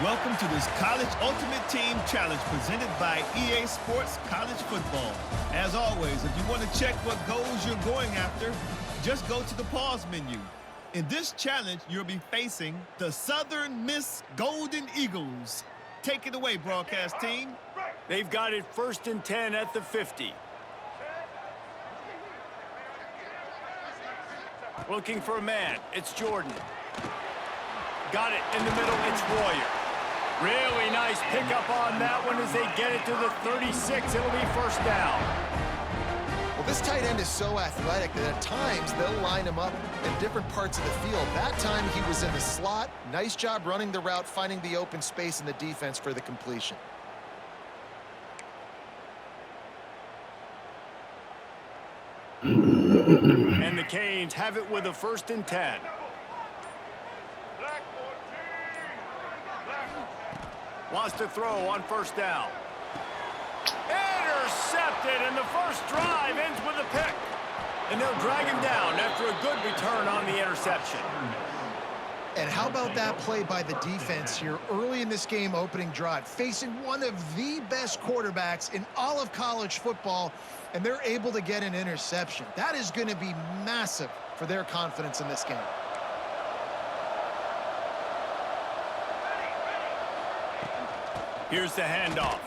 Welcome to this College Ultimate Team Challenge presented by EA Sports College Football. As always, if you want to check what goals you're going after, just go to the pause menu. In this challenge, you'll be facing the Southern Miss Golden Eagles. Take it away, broadcast team. They've got it 1st and 10 at the 50. Looking for a man. It's Jordan. Got it in the middle. It's Royer. Really nice pickup on that one as they get it to the 36. It'll be first down. Well, this tight end is so athletic that at times they'll line him up in different parts of the field. That time he was in the slot. Nice job running the route, finding the open space in the defense for the completion. And the Canes have it with a 1st and 10. Wants to throw on 1st down. Intercepted, and the first drive ends with a pick. And they'll drag him down after a good return on the interception. And how about that play by the defense here early in this game opening drive, facing one of the best quarterbacks in all of college football, and they're able to get an interception. That is going to be massive for their confidence in this game. Here's the handoff.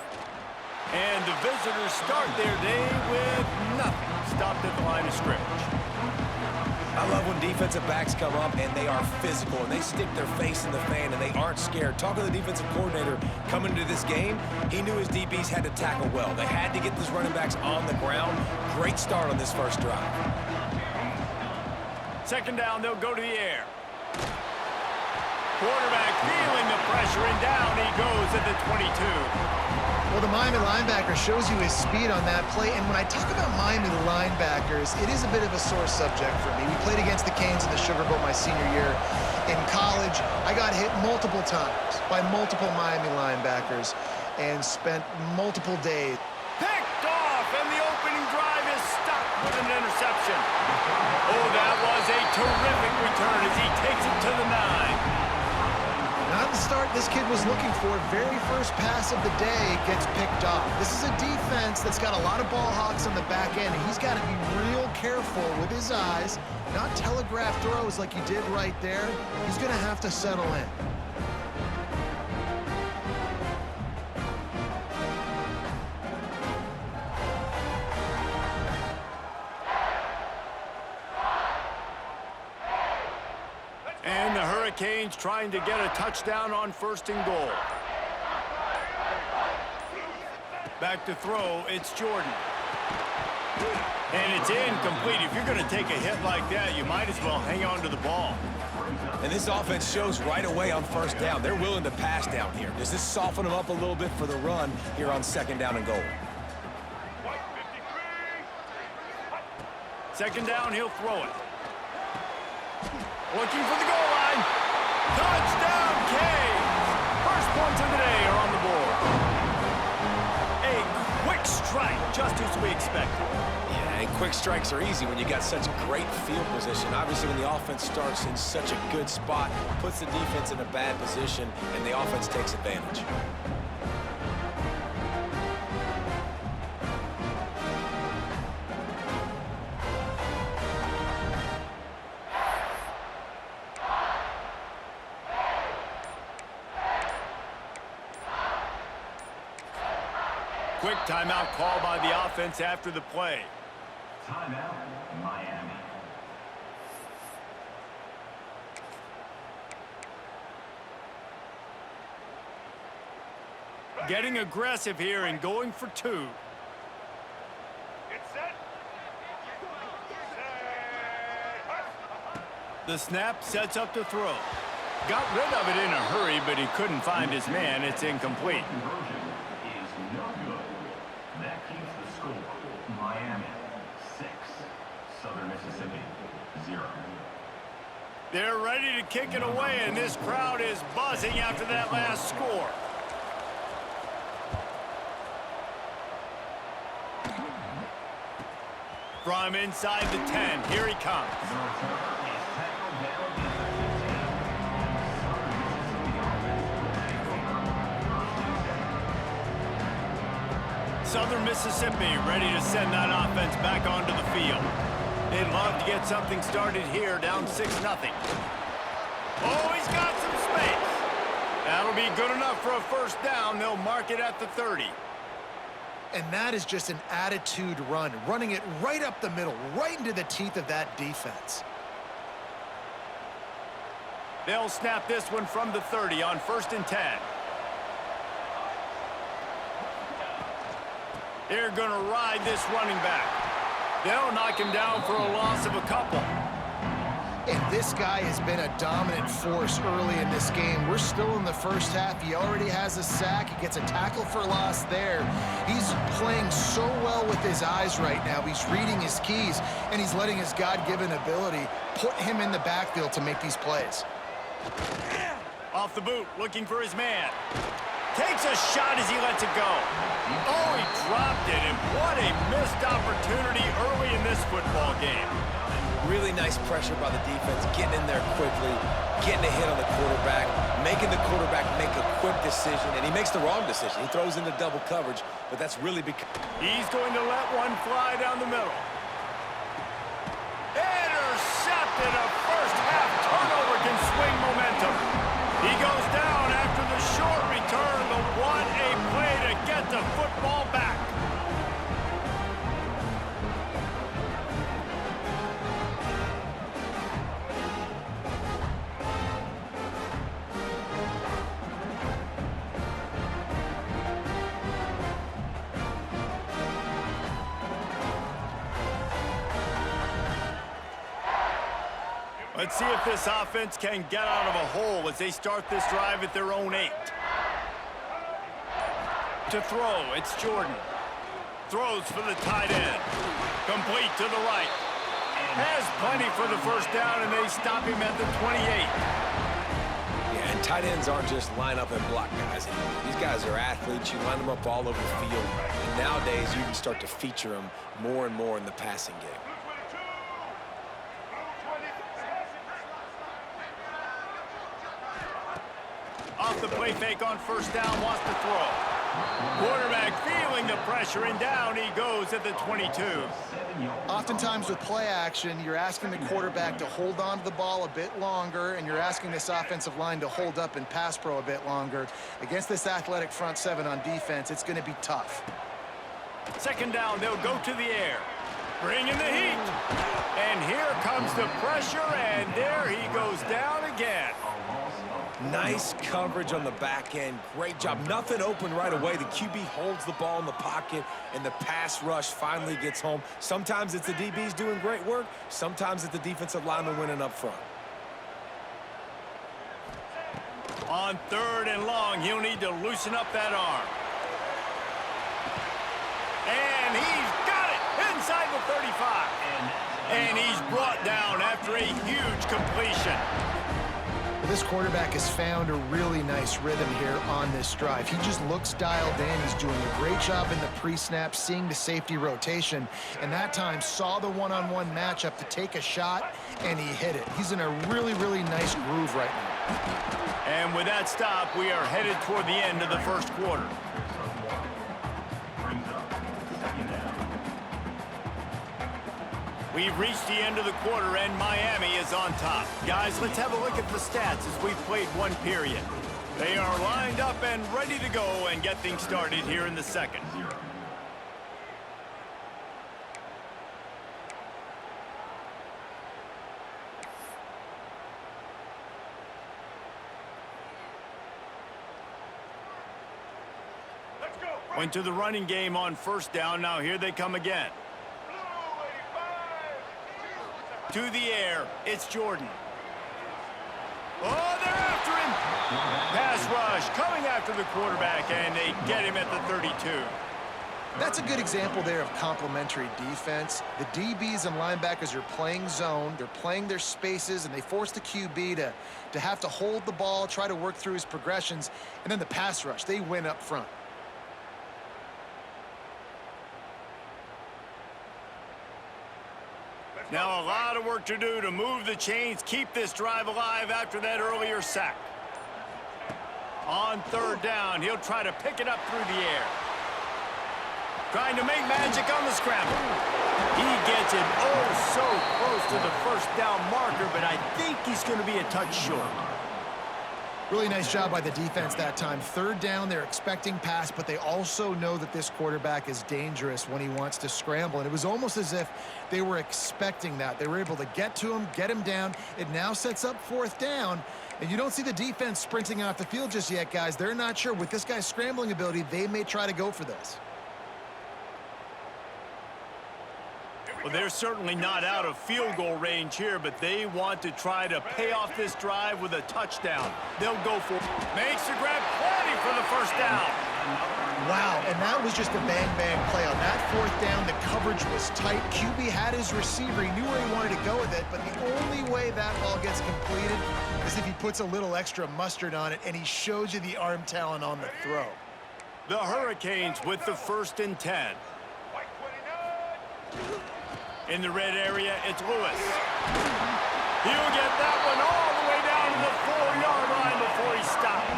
And the visitors start their day with nothing. Stopped at the line of scrimmage. I love when defensive backs come up and they are physical and they stick their face in the fan and they aren't scared. Talking to the defensive coordinator coming into this game, he knew his DBs had to tackle well. They had to get these running backs on the ground. Great start on this first drive. 2nd down, they'll go to the air. Quarterback feeling the pressure, and down he goes at the 22. Well, the Miami linebacker shows you his speed on that play, and when I talk about Miami linebackers, it is a bit of a sore subject for me. We played against the Canes in the Sugar Bowl my senior year. In college, I got hit multiple times by multiple Miami linebackers and spent multiple days. Picked off, and the opening drive is stopped with an interception. Oh, that was a terrific return as he takes it to the 9. Not the start this kid was looking for. Very first pass of the day gets picked off. This is a defense that's got a lot of ball hawks on the back end, and he's got to be real careful with his eyes, not telegraph throws like he did right there. He's going to have to settle in. And the Hurricanes trying to get a touchdown on 1st and goal. Back to throw, it's Jordan. And it's incomplete. If you're going to take a hit like that, you might as well hang on to the ball. And this offense shows right away on 1st down. They're willing to pass down here. Does this soften them up a little bit for the run here on 2nd down and goal? 2nd down, he'll throw it. Looking for the goal line. Touchdown, Canes! First points of the day are on the board. A quick strike, just as we expected. Yeah, and quick strikes are easy when you got such great field position. Obviously, when the offense starts in such a good spot, puts the defense in a bad position, and the offense takes advantage. Quick timeout call by the offense after the play. Timeout, Miami. Getting aggressive here and going for 2. The snap sets up to throw. Got rid of it in a hurry, but he couldn't find his man. It's incomplete. Miami 6, Southern Mississippi 0. They're ready to kick it away, and this crowd is buzzing after that last score. From inside the 10, here he comes. Southern Mississippi ready to send that offense back onto the field. They'd love to get something started here, down 6-0. Oh, he's got some space. That'll be good enough for a first down. They'll mark it at the 30. And that is just an attitude run, running it right up the middle, right into the teeth of that defense. They'll snap this one from the 30 on 1st and 10. They're going to ride this running back. They'll knock him down for a loss of a couple. And this guy has been a dominant force early in this game. We're still in the first half. He already has a sack. He gets a tackle for loss there. He's playing so well with his eyes right now. He's reading his keys, and he's letting his God-given ability put him in the backfield to make these plays. Off the boot, looking for his man. Takes a shot as he lets it go. Oh, he dropped it, and what a missed opportunity early in this football game. Really nice pressure by the defense, getting in there quickly, getting a hit on the quarterback, making the quarterback make a quick decision, and he makes the wrong decision. He throws into double coverage, but that's really because he's going to let one fly down the middle. Intercepted. A first-half turnover can swing momentum. He goes down after the short return, but what a play to get the football back. Let's see if this offense can get out of a hole as they start this drive at their own 8. To throw, it's Jordan. Throws for the tight end. Complete to the right. Has plenty for the first down, and they stop him at the 28. Yeah, and tight ends aren't just line up and block guys anymore. These guys are athletes. You line them up all over the field. And nowadays, you can start to feature them more and more in the passing game. Off the play fake on first down, wants to throw. Quarterback feeling the pressure, and down he goes at the 22. Oftentimes with play action, you're asking the quarterback to hold on to the ball a bit longer, and you're asking this offensive line to hold up in pass pro a bit longer. Against this athletic front seven on defense, it's going to be tough. Second down, they'll go to the air. Bring in the heat. And here comes the pressure, and there he goes down again. Nice coverage on the back end. Great job. Nothing open right away. The QB holds the ball in the pocket, and the pass rush finally gets home. Sometimes it's the DBs doing great work. Sometimes it's the defensive lineman winning up front. On 3rd and long, he'll need to loosen up that arm. And he's got it inside the 35. And he's brought down after a huge completion. This quarterback has found a really nice rhythm here on this drive. He just looks dialed in. He's doing a great job in the pre-snap, seeing the safety rotation, and that time saw the one-on-one matchup to take a shot, and he hit it. He's in a really, really nice groove right now. And with that stop, we are headed toward the end of the first quarter. We've reached the end of the quarter, and Miami is on top. Guys, let's have a look at the stats as we've played one period. They are lined up and ready to go and get things started here in the second. Went to the running game on first down. Now here they come again. To the air, it's Jordan. Oh, they're after him. Pass rush coming after the quarterback, and they get him at the 32. That's a good example there of complementary defense. The DBs and linebackers are playing zone. They're playing their spaces, and they force the QB to have to hold the ball, try to work through his progressions, and then the pass rush, they win up front. Now a lot of work to do to move the chains, keep this drive alive after that earlier sack. On third down, he'll try to pick it up through the air. Trying to make magic on the scramble. He gets it oh so close to the first down marker, but I think he's going to be a touch short. Really nice job by the defense that time. Third down, they're expecting pass, but they also know that this quarterback is dangerous when he wants to scramble. And it was almost as if they were expecting that. They were able to get to him, get him down. It now sets up fourth down. And you don't see the defense sprinting off the field just yet, guys. They're not sure. With this guy's scrambling ability, they may try to go for this. Well, they're certainly not out of field goal range here, but they want to try to pay off this drive with a touchdown. They'll go for it. Makes the grab, plenty for the first down. Wow, and that was just a bang-bang play. On that fourth down, the coverage was tight. QB had his receiver. He knew where he wanted to go with it, but the only way that ball gets completed is if he puts a little extra mustard on it, and he shows you the arm talent on the throw. The Hurricanes with the 1st and 10. In the red area, it's Lewis. He'll get that one all the way down to the 4-yard line before he stopped.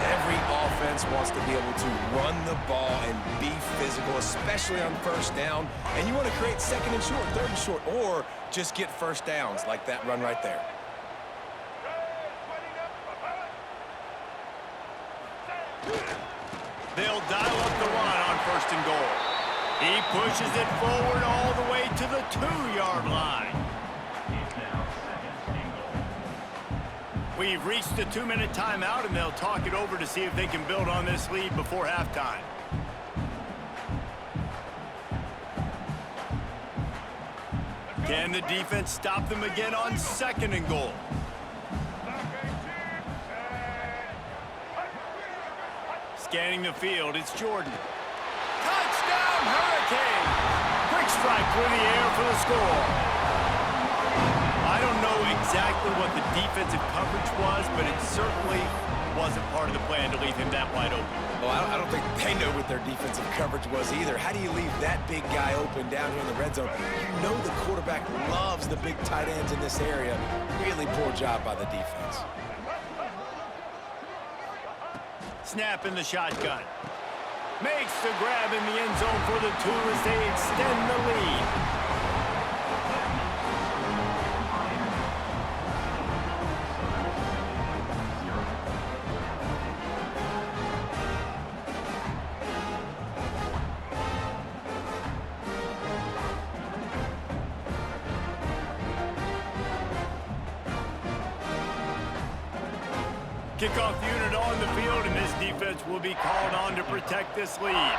Every offense wants to be able to run the ball and be physical, especially on first down. And you want to create second and short, third and short, or just get first downs like that run right there. They'll dial up the run on 1st and goal. He pushes it forward all the way to the 2-yard line. We've reached the 2-minute timeout, and they'll talk it over to see if they can build on this lead before halftime. Can the defense stop them again on 2nd and goal? Scanning the field, it's Jordan. Touchdown, Hurricanes! Quick strike through the air for the score. I don't know exactly what the defensive coverage was, but it certainly wasn't part of the plan to leave him that wide open. Well, I don't think they know what their defensive coverage was either. How do you leave that big guy open down here in the red zone? You know the quarterback loves the big tight ends in this area. Really poor job by the defense. Snap in the shotgun. Makes the grab in the end zone for the 2 as they extend the lead. Kickoff unit on the field, and this defense will be called on to protect this lead.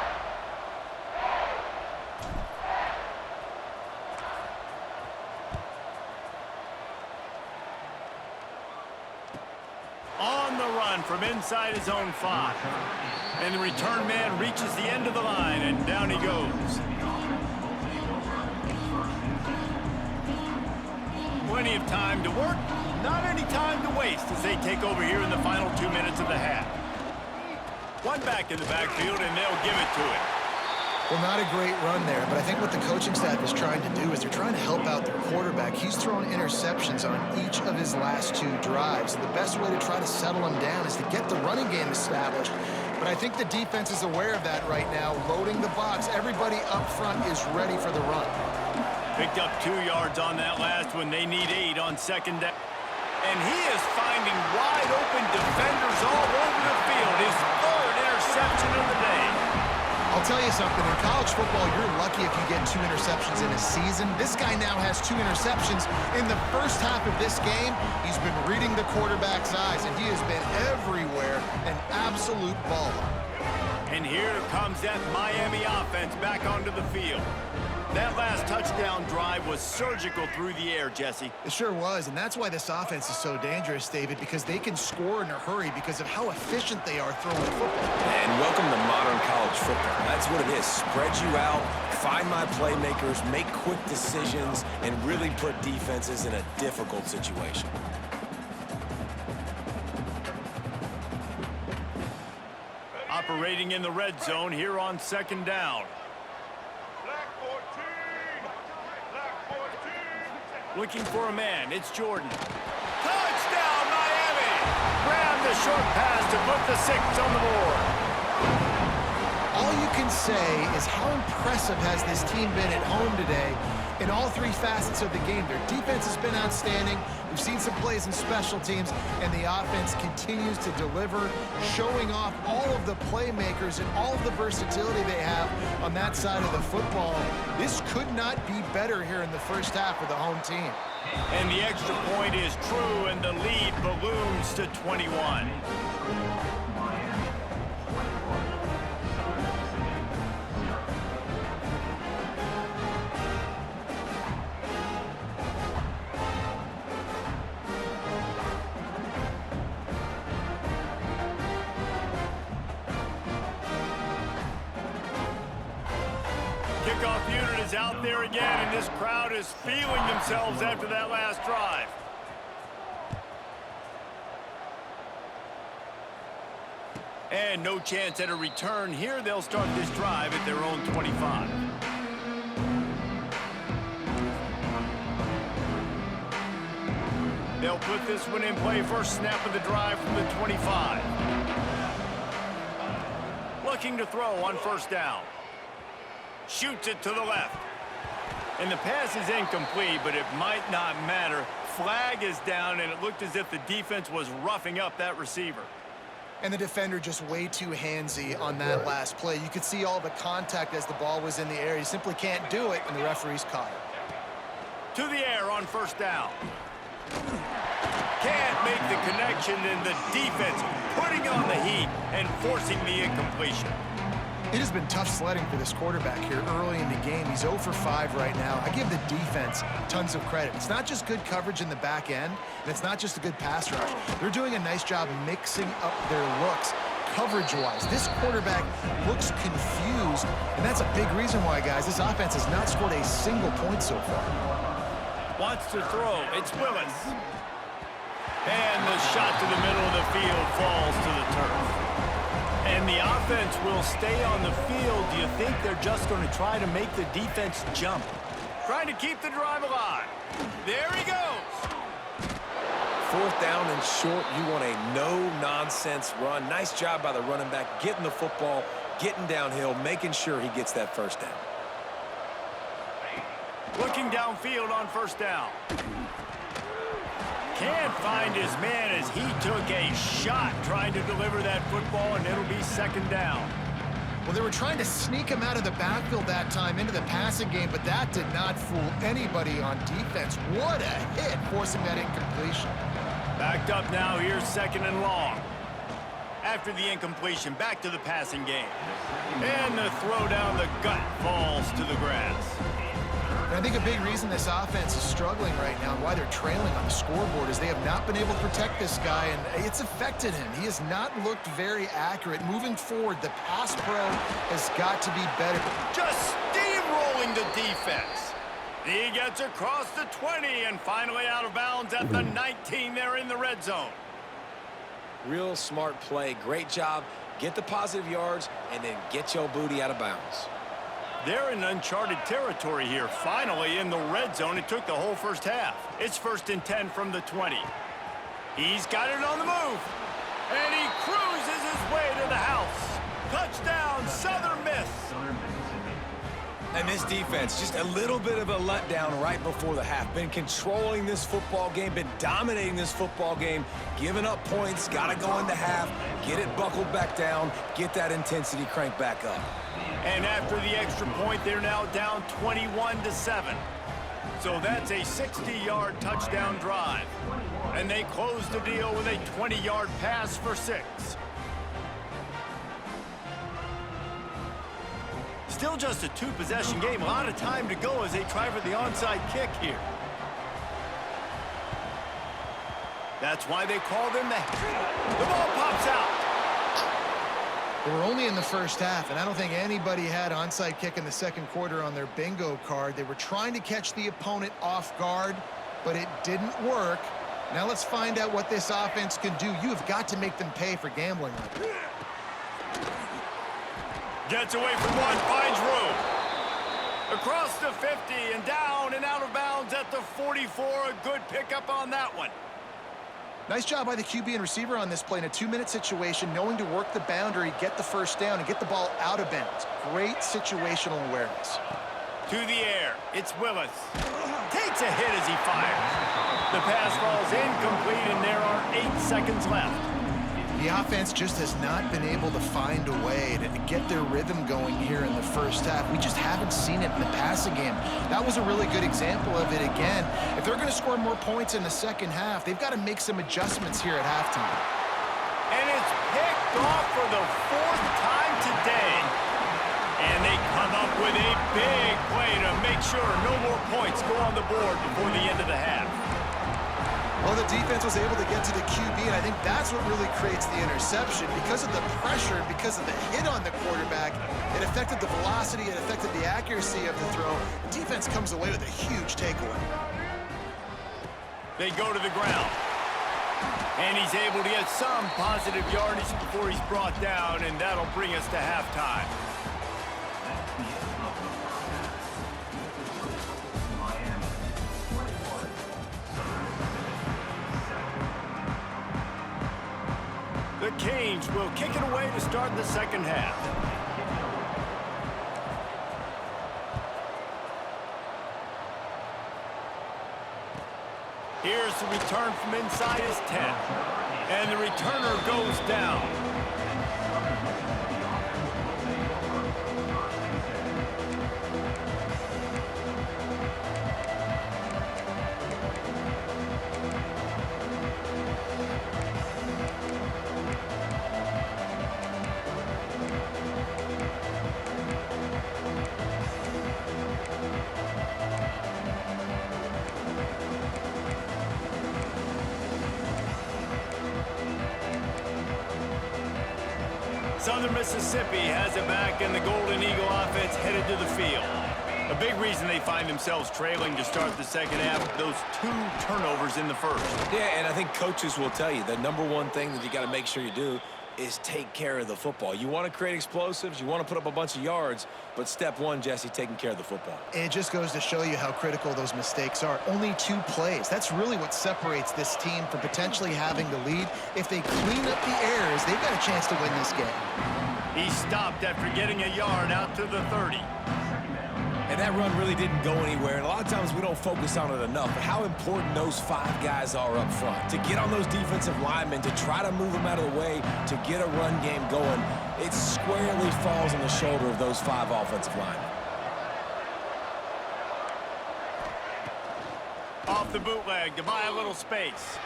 On the run from inside his own 5. And the return man reaches the end of the line, and down he goes. Plenty of time to work. Not any time to waste as they take over here in the final 2 minutes of the half. One back in the backfield, and they'll give it to it. Well, not a great run there, but I think what the coaching staff is trying to do is they're trying to help out their quarterback. He's thrown interceptions on each of his last 2 drives. The best way to try to settle him down is to get the running game established. But I think the defense is aware of that right now, loading the box. Everybody up front is ready for the run. Picked up 2 yards on that last one. They need 8 on 2nd down. And he is finding wide open defenders all over the field. His 3rd interception of the day. I'll tell you something, in college football, you're lucky if you get 2 interceptions in a season. This guy now has 2 interceptions. In the first half of this game, he's been reading the quarterback's eyes, and he has been everywhere, an absolute baller. And here comes that Miami offense back onto the field. That last touchdown drive was surgical through the air, Jesse. It sure was, and that's why this offense is so dangerous, David, because they can score in a hurry because of how efficient they are throwing the football. And welcome to modern college football. That's what it is. Spread you out, find my playmakers, make quick decisions, and really put defenses in a difficult situation. Operating in the red zone here on 2nd down. Looking for a man, it's Jordan. Touchdown, Miami! Grab the short pass to put the 6 on the board. All you can say is how impressive has this team been at home today in all three facets of the game. Their defense has been outstanding. We've seen some plays in special teams, and the offense continues to deliver, showing off all of the playmakers and all of the versatility they have on that side of the football. This could not be better here in the first half of the home team. And the extra point is true, and the lead balloons to 21. Kickoff unit is out there again, and this crowd is feeling themselves after that last drive. And no chance at a return here. They'll start this drive at their own 25. They'll put this one in play. First snap of the drive from the 25. Looking to throw on first down. Shoots it to the left. And the pass is incomplete, but it might not matter. Flag is down, and it looked as if the defense was roughing up that receiver. And the defender just way too handsy on that last play. You could see all the contact as the ball was in the air. He simply can't do it, and the referee's caught it. To the air on first down. Can't make the connection, and the defense putting on the heat and forcing the incompletion. It has been tough sledding for this quarterback here early in the game. He's 0 for 5 right now. I give the defense tons of credit. It's not just good coverage in the back end, and it's not just a good pass rush. They're doing a nice job mixing up their looks coverage-wise. This quarterback looks confused, and that's a big reason why, guys, this offense has not scored a single point so far. Wants to throw. It's Willis. And the shot to the middle of the field falls to the turf. And the offense will stay on the field. Do you think they're just going to try to make the defense jump? Trying to keep the drive alive. There he goes. Fourth down and short. You want a no-nonsense run. Nice job by the running back, getting the football, getting downhill, making sure he gets that first down. Looking downfield on first down. Can't find his man as he took a shot trying to deliver that football, and it'll be second down. Well, they were trying to sneak him out of the backfield that time into the passing game, but that did not fool anybody on defense. What a hit, forcing that incompletion. Backed up now, here's second and long. After the incompletion, back to the passing game. And the throw down the gut falls to the grass. And I think a big reason this offense is struggling right now and why they're trailing on the scoreboard is they have not been able to protect this guy, and it's affected him. He has not looked very accurate. Moving forward, the pass pro has got to be better. Just steamrolling the defense. He gets across the 20 and finally out of bounds at the 19 there in the red zone. Real smart play. Great job. Get the positive yards and then get your booty out of bounds. They're in uncharted territory here. Finally in the red zone. It took the whole first half. It's 1st and 10 from the 20. He's got it on the move. And he cruises his way to the house. Touchdown, Southern Miss. And this defense, just a little bit of a letdown right before the half. Been controlling this football game, been dominating this football game, giving up points, got to go into half, get it buckled back down, get that intensity cranked back up. And after the extra point, they're now down 21-7. So that's a 60-yard touchdown drive. And they close the deal with a 20-yard pass for 6. Still just a 2-possession game. A lot of time to go as they try for the onside kick here. That's why they call them the ball pops out. They were only in the first half, and I don't think anybody had onside kick in the second quarter on their bingo card. They were trying to catch the opponent off guard, but it didn't work. Now let's find out what this offense can do. You have got to make them pay for gambling like that. Gets away from one, finds room. Across the 50 and down and out of bounds at the 44. A good pickup on that one. Nice job by the QB and receiver on this play in a 2-minute situation, knowing to work the boundary, get the first down, and get the ball out of bounds. Great situational awareness. To the air, it's Willis. Takes a hit as he fires. The pass falls incomplete, and there are 8 seconds left. The offense just has not been able to find a way to get their rhythm going here in the first half. We just haven't seen it in the passing game. That was a really good example of it again. If they're going to score more points in the second half, they've got to make some adjustments here at halftime. And it's picked off for the 4th time today. And they come up with a big play to make sure no more points go on the board before the end of the half. Well, the defense was able to get to the QB, and I think that's what really creates the interception. Because of the pressure, because of the hit on the quarterback, it affected the velocity, it affected the accuracy of the throw. The defense comes away with a huge takeaway. They go to the ground. And he's able to get some positive yardage before he's brought down, and that'll bring us to halftime. The Canes will kick it away to start the second half. Here's the return from inside his 10. And the returner goes down. Southern Mississippi has it back, and the Golden Eagle offense headed to the field. A big reason they find themselves trailing to start the second half, those 2 turnovers in the first. Yeah, and I think coaches will tell you the #1 thing that you got to make sure you do is take care of the football. You want to create explosives, you want to put up a bunch of yards, but step 1, Jesse, taking care of the football. And it just goes to show you how critical those mistakes are. Only 2 plays. That's really what separates this team from potentially having the lead. If they clean up the errors, they've got a chance to win this game. He stopped after getting a yard out to the 30. And that run really didn't go anywhere, and a lot of times we don't focus on it enough, but how important those 5 guys are up front. To get on those defensive linemen, to try to move them out of the way, to get a run game going, it squarely falls on the shoulder of those 5 offensive linemen. Off the bootleg to buy a little space.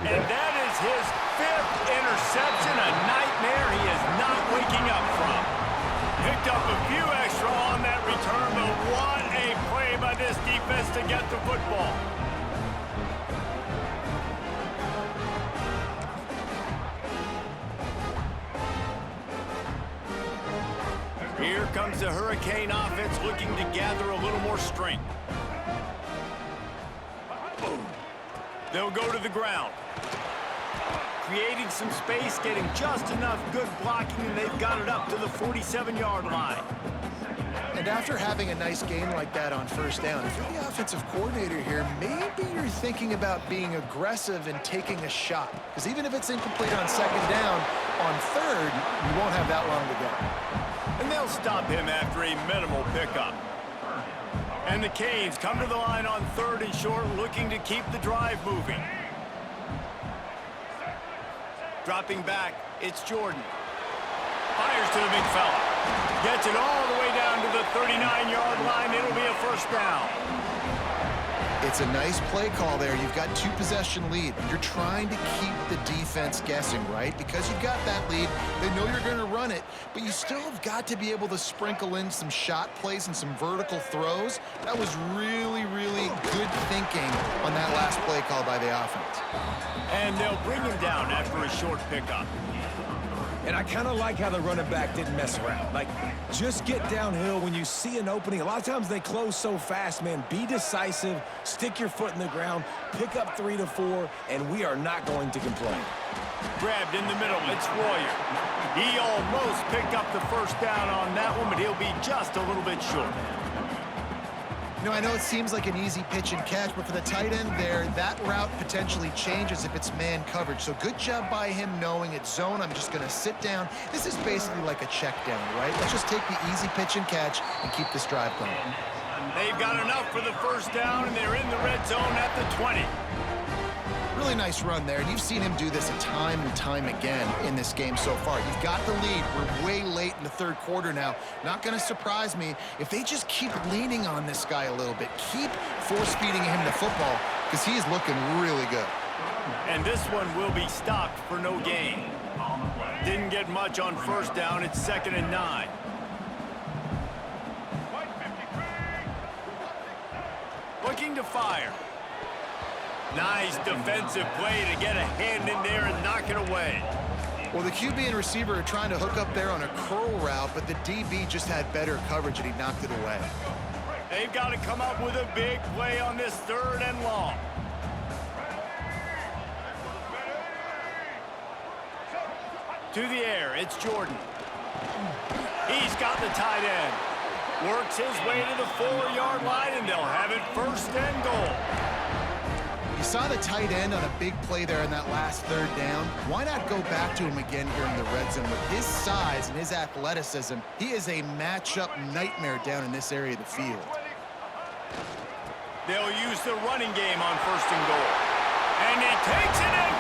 And that is his 5th interception, a nightmare he is not waking up from. Picked up a few extra on that return, but what a play by this defense to get the football. Here comes the Hurricane offense looking to gather a little more strength. They'll go to the ground. Creating some space, getting just enough good blocking, and they've got it up to the 47-yard line. And after having a nice gain like that on first down, if you're the offensive coordinator here, maybe you're thinking about being aggressive and taking a shot. Because even if it's incomplete on second down, on third, you won't have that long to go. And they'll stop him after a minimal pickup. And the Canes come to the line on 3rd and short, looking to keep the drive moving. Dropping back, it's Jordan. Fires to the big fella. Gets it all the way down to the 39-yard line. It'll be a first down. It's a nice play call there. You've got 2-possession lead. You're trying to keep the defense guessing, right? Because you've got that lead, they know you're going to run it, but you still have got to be able to sprinkle in some shot plays and some vertical throws. That was really, really good thinking on that last play call by the offense. And they'll bring him down after a short pickup. And I kind of like how the running back didn't mess around. Like, just get downhill when you see an opening. A lot of times they close so fast, man. Be decisive, stick your foot in the ground, pick up 3 to 4, and we are not going to complain. Grabbed in the middle, it's Royer. He almost picked up the first down on that one, but he'll be just a little bit short. You know, I know it seems like an easy pitch and catch, but for the tight end there, that route potentially changes if it's man coverage. So good job by him knowing it's zone. I'm just going to sit down. This is basically like a check down, right? Let's just take the easy pitch and catch and keep this drive going. They've got enough for the first down, and they're in the red zone at the 20. Really nice run there, and you've seen him do this time and time again in this game so far. You've got the lead. We're way late in the third quarter now. Not going to surprise me if they just keep leaning on this guy a little bit. Keep force-feeding him the football because he is looking really good. And this one will be stopped for no gain. Didn't get much on first down. It's 2nd and 9. Looking to fire. Nice defensive play to get a hand in there and knock it away. Well, the QB and receiver are trying to hook up there on a curl route, but the DB just had better coverage, and he knocked it away. They've got to come up with a big play on this 3rd and long. To the air, it's Jordan. He's got the tight end. Works his way to the 4-yard line, and they'll have it 1st and goal. You saw the tight end on a big play there in that last 3rd down. Why not go back to him again here in the red zone? With his size and his athleticism, he is a matchup nightmare down in this area of the field. They'll use the running game on 1st and goal. And he takes it in